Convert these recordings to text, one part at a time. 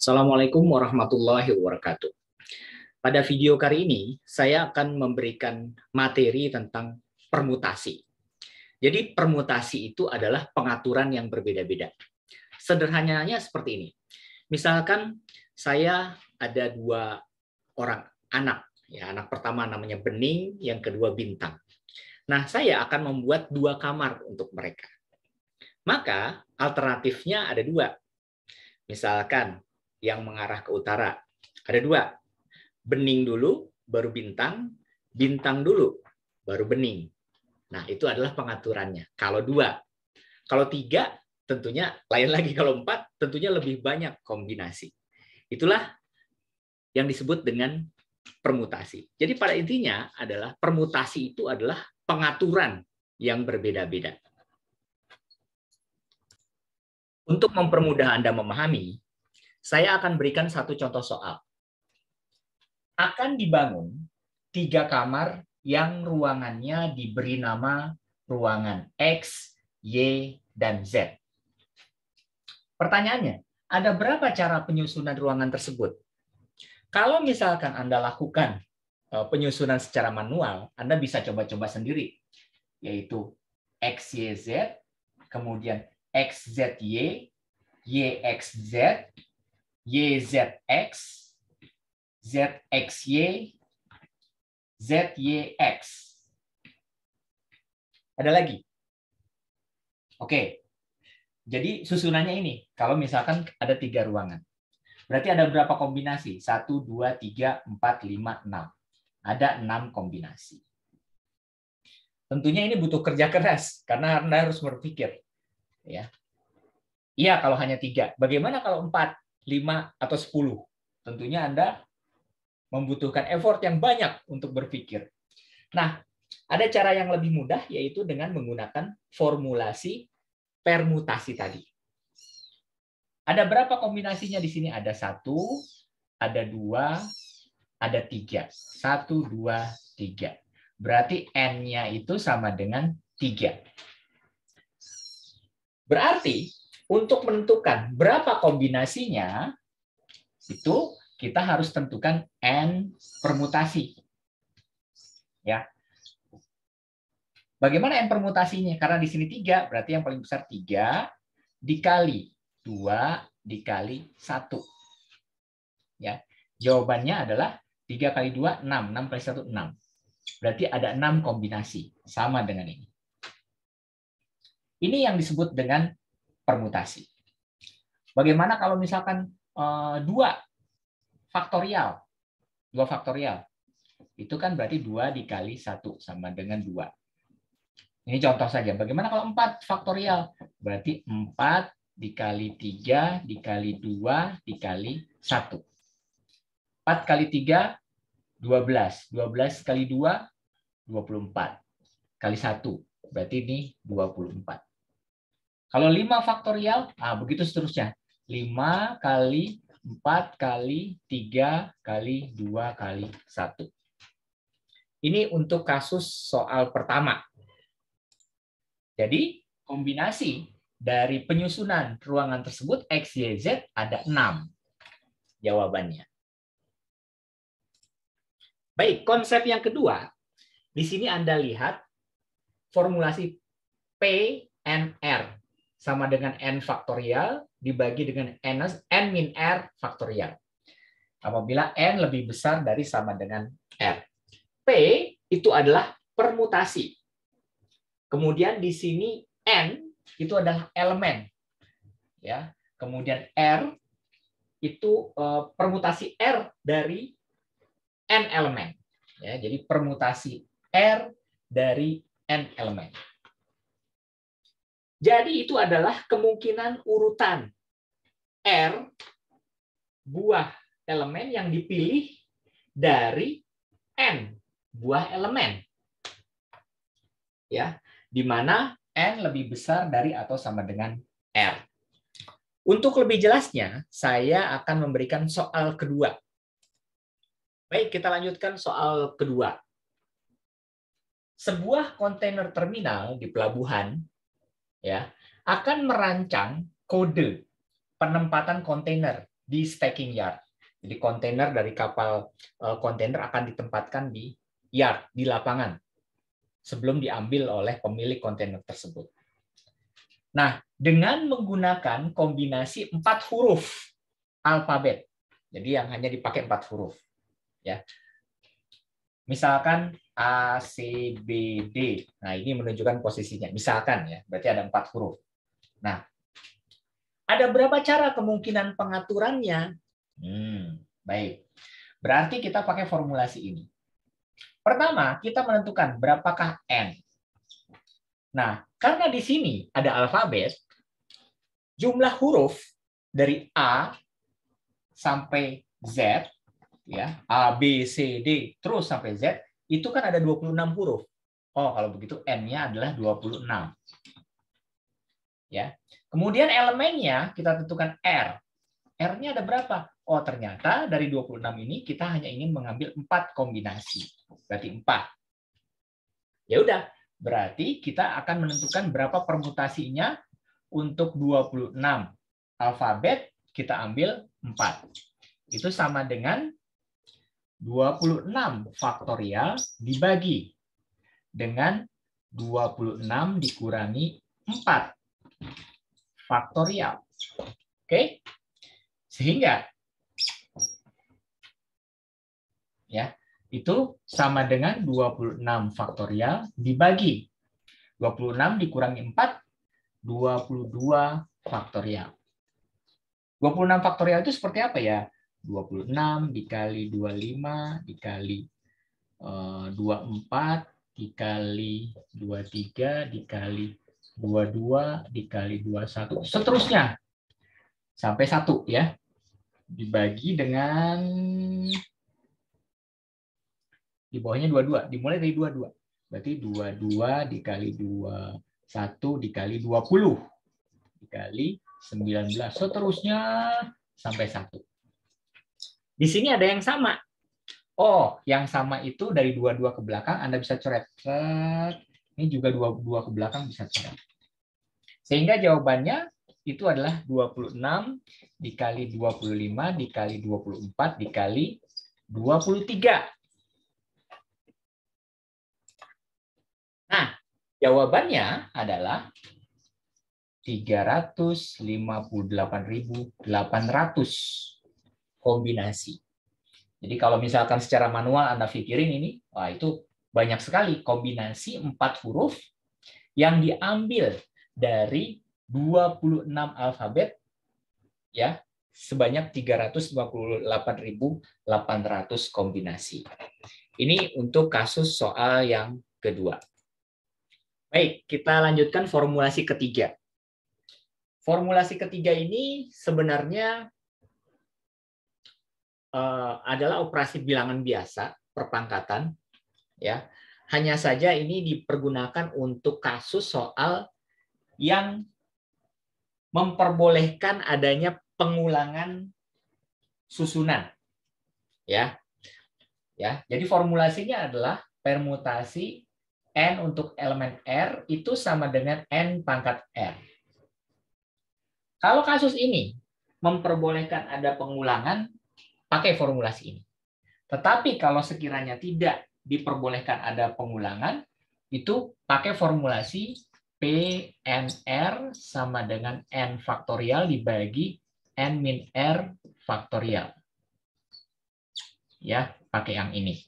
Assalamualaikum warahmatullahi wabarakatuh. Pada video kali ini, saya akan memberikan materi tentang permutasi. Jadi permutasi itu adalah pengaturan yang berbeda-beda. Sederhananya seperti ini. Misalkan saya ada dua orang anak. Ya, anak pertama namanya Bening, yang kedua Bintang. Nah, saya akan membuat dua kamar untuk mereka. Maka alternatifnya ada dua. Misalkan yang mengarah ke utara. Ada dua. Bening dulu, baru Bintang. Bintang dulu, baru Bening. Nah, itu adalah pengaturannya. Kalau dua. Kalau tiga, tentunya lain lagi. Kalau empat, tentunya lebih banyak kombinasi. Itulah yang disebut dengan permutasi. Jadi pada intinya adalah permutasi itu adalah pengaturan yang berbeda-beda. Untuk mempermudah Anda memahami, saya akan berikan satu contoh soal. Akan dibangun 3 kamar yang ruangannya diberi nama ruangan X, Y, dan Z. Pertanyaannya, ada berapa cara penyusunan ruangan tersebut? Kalau misalkan Anda lakukan penyusunan secara manual, Anda bisa coba-coba sendiri, yaitu X, Y, Z, kemudian X, Z, Y, Y, X, Z, YZX, ZXY, ZYX. Ada lagi? Oke. Jadi susunannya ini. Kalau misalkan ada 3 ruangan. Berarti ada berapa kombinasi? 1, 2, 3, 4, 5, 6. Ada 6 kombinasi. Tentunya ini butuh kerja keras. Karena Anda harus berpikir. Iya, kalau hanya 3. Bagaimana kalau 4? 5 atau 10. Tentunya Anda membutuhkan effort yang banyak untuk berpikir. Nah, ada cara yang lebih mudah, yaitu dengan menggunakan formulasi permutasi tadi. Ada berapa kombinasinya di sini? Ada 1, ada 2, ada 3. 1, 2, 3. Berarti N-nya itu sama dengan 3. Berarti untuk menentukan berapa kombinasinya, itu kita harus tentukan N permutasi. Ya. Bagaimana N permutasinya? Karena di sini 3, berarti yang paling besar 3 dikali 2 dikali 1. Ya. Jawabannya adalah 3 kali 2, 6. 6 kali 1, 6. Berarti ada 6 kombinasi. Sama dengan ini. Ini yang disebut dengan permutasi. Bagaimana kalau misalkan 2 faktorial? 2 faktorial. Itu kan berarti 2 dikali 1 sama dengan 2. Ini contoh saja. Bagaimana kalau 4 faktorial? Berarti 4 dikali 3 dikali 2 dikali 1. 4 kali 3, 12. 12 kali 2, 24. Kali 1. Berarti ini 24. Kalau 5 faktorial, begitu seterusnya. 5 kali 4 kali 3 kali 2 kali 1. Ini untuk kasus soal pertama. Jadi, kombinasi dari penyusunan ruangan tersebut, X, Y, Z, ada 6 jawabannya. Baik, konsep yang kedua. Di sini Anda lihat formulasi P, N, R. Sama dengan N faktorial dibagi dengan N min R faktorial. Apabila N lebih besar dari sama dengan R. P itu adalah permutasi. Kemudian di sini N itu adalah elemen. Ya. Kemudian R itu permutasi R dari N elemen. Ya, jadi permutasi R dari N elemen. Jadi itu adalah kemungkinan urutan R buah elemen yang dipilih dari N buah elemen. Ya, di mana N lebih besar dari atau sama dengan R. Untuk lebih jelasnya, saya akan memberikan soal kedua. Baik, kita lanjutkan soal kedua. Sebuah kontainer terminal di pelabuhan ya akan merancang kode penempatan kontainer di stacking yard. Jadi kontainer dari kapal kontainer akan ditempatkan di yard, di lapangan, sebelum diambil oleh pemilik kontainer tersebut. Nah, dengan menggunakan kombinasi 4 huruf alfabet, jadi yang hanya dipakai 4 huruf, ya. Misalkan A, C, B, D. Nah, ini menunjukkan posisinya. Misalkan ya, berarti ada 4 huruf. Nah, ada berapa cara kemungkinan pengaturannya? Baik. Berarti kita pakai formulasi ini. Pertama, kita menentukan berapakah N. Nah, karena di sini ada alfabet, jumlah huruf dari A sampai Z, ya, A, B, C, D, terus sampai Z, itu kan ada 26 huruf. Oh, kalau begitu N-nya adalah 26. Ya. Kemudian elemennya kita tentukan R. R-nya ada berapa? Oh, ternyata dari 26 ini kita hanya ingin mengambil 4 kombinasi. Berarti 4. Ya udah, berarti kita akan menentukan berapa permutasinya untuk 26 alfabet, kita ambil 4. Itu sama dengan 26 faktorial dibagi dengan 26 dikurangi 4 faktorial. Oke? Sehingga ya, itu sama dengan 26 faktorial dibagi 26 dikurangi 4, 22 faktorial. 26 faktorial itu seperti apa ya? 26 dikali 25 dikali 24 dikali 23 dikali 22 dikali 21. Seterusnya. Sampai 1 ya. Dibagi dengan di bawahnya 22, dimulai dari 22. Berarti 22 dikali 21 dikali 20 dikali 19, seterusnya sampai 1. Di sini ada yang sama. Oh, yang sama itu dari 22 ke belakang Anda bisa coret. Ini juga 22 ke belakang bisa coret. Sehingga jawabannya itu adalah 26 dikali 25 dikali 24 dikali 23. Nah, jawabannya adalah 358.800 kombinasi. Jadi kalau misalkan secara manual Anda pikirin ini, wah itu banyak sekali kombinasi 4 huruf yang diambil dari 26 alfabet ya, sebanyak 358.800 kombinasi. Ini untuk kasus soal yang kedua. Baik, kita lanjutkan formulasi ketiga. Formulasi ketiga ini sebenarnya adalah operasi bilangan biasa, perpangkatan, ya. Hanya saja ini dipergunakan untuk kasus soal yang memperbolehkan adanya pengulangan susunan, ya. Ya, jadi formulasinya adalah permutasi N untuk elemen R itu sama dengan N pangkat R. Kalau kasus ini memperbolehkan ada pengulangan, pakai formulasi ini. Tetapi kalau sekiranya tidak diperbolehkan ada pengulangan, itu pakai formulasi PNR sama dengan N faktorial dibagi N min R faktorial. Ya, pakai yang ini.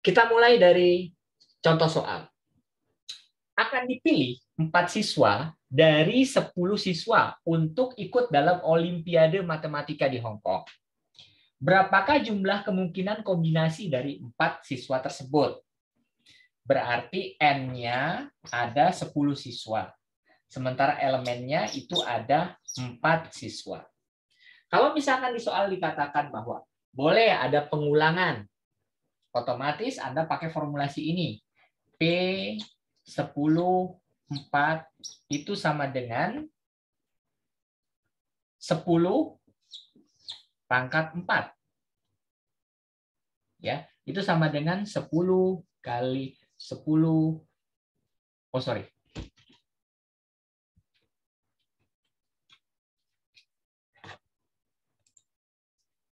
Kita mulai dari contoh soal. Akan dipilih 4 siswa dari 10 siswa untuk ikut dalam Olimpiade Matematika di Hong Kong. Berapakah jumlah kemungkinan kombinasi dari 4 siswa tersebut? Berarti N-nya ada 10 siswa. Sementara elemennya itu ada 4 siswa. Kalau misalkan di soal dikatakan bahwa boleh ada pengulangan, otomatis Anda pakai formulasi ini. P10 4 itu sama dengan 10 pangkat 4. Ya, itu sama dengan 10 kali 10. Oh, sorry.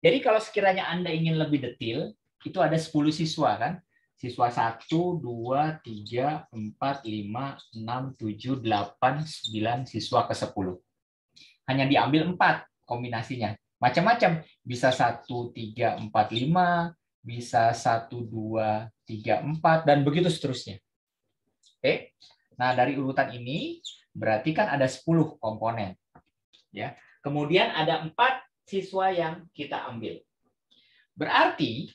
Jadi kalau sekiranya Anda ingin lebih detail, itu ada 10 siswa kan? Siswa 1, 2, 3, 4, 5, 6, 7, 8, 9, siswa ke-10. Hanya diambil 4 kombinasinya. Macam-macam. Bisa 1, 3, 4, 5, bisa 1, 2, 3, 4, dan begitu seterusnya. Oke. Nah, dari urutan ini berarti kan ada 10 komponen. Ya. Kemudian ada 4 siswa yang kita ambil. Berarti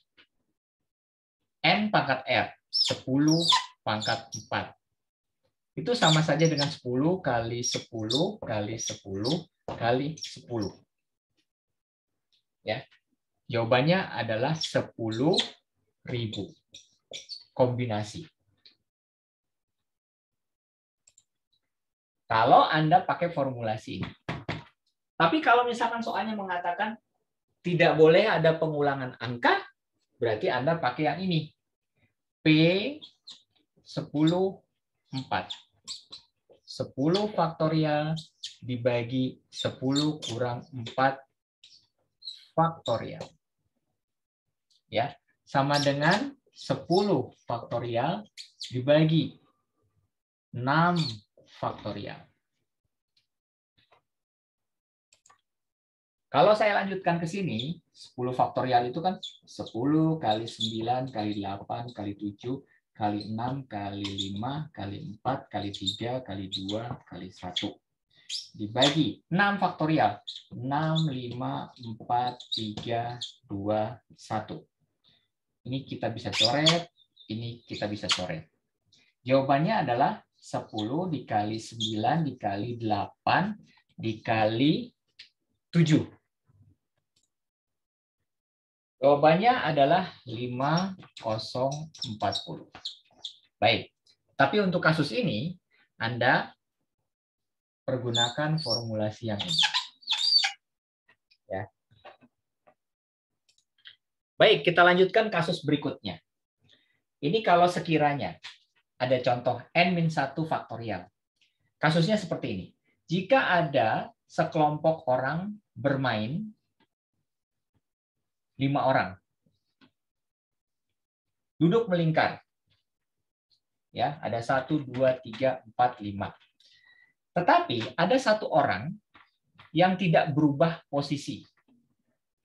N pangkat R, 10 pangkat 4. Itu sama saja dengan 10 kali 10 kali 10 kali 10. Ya. Jawabannya adalah 10.000 kombinasi. Kalau Anda pakai formulasi ini. Tapi kalau misalkan soalnya mengatakan tidak boleh ada pengulangan angka, berarti Anda pakai yang ini. P 10 4. 10 faktorial dibagi 10 kurang 4 faktorial. Ya, sama dengan 10 faktorial dibagi 6 faktorial. Kalau saya lanjutkan ke sini, 10 faktorial itu kan 10 kali 9 kali 8 kali 7 kali 6 kali 5 kali 4 kali 3 kali 2 kali 1. Dibagi 6 faktorial. 6, 5, 4, 3, 2, 1. Ini kita bisa coret, ini kita bisa coret. Jawabannya adalah 10 dikali 9 dikali 8 dikali 7. Jawabannya adalah 5040. Baik, tapi untuk kasus ini, Anda pergunakan formulasi yang ini. Ya. Baik, kita lanjutkan kasus berikutnya. Ini kalau sekiranya ada contoh N-1 faktorial. Kasusnya seperti ini. Jika ada sekelompok orang bermain 5 orang. Duduk melingkar. Ya, ada 1, 2, 3, 4, 5. Tetapi ada satu orang yang tidak berubah posisi.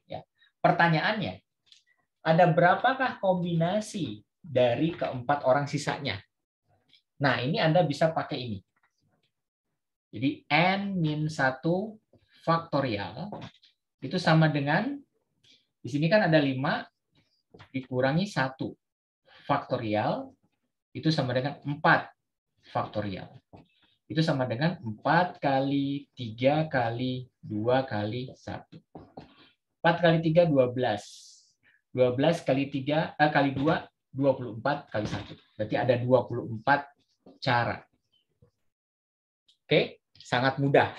Ya. Pertanyaannya, ada berapakah kombinasi dari keempat orang sisanya? Nah, ini Anda bisa pakai ini. Jadi N-1 faktorial itu sama dengan, di sini kan ada 5 dikurangi 1 faktorial, itu sama dengan 4 faktorial. Itu sama dengan 4 kali 3 kali 2 kali 1. 4 kali 3, 12. 12 kali 3, kali 2, 24 kali 1. Berarti ada 24 cara. Oke, sangat mudah.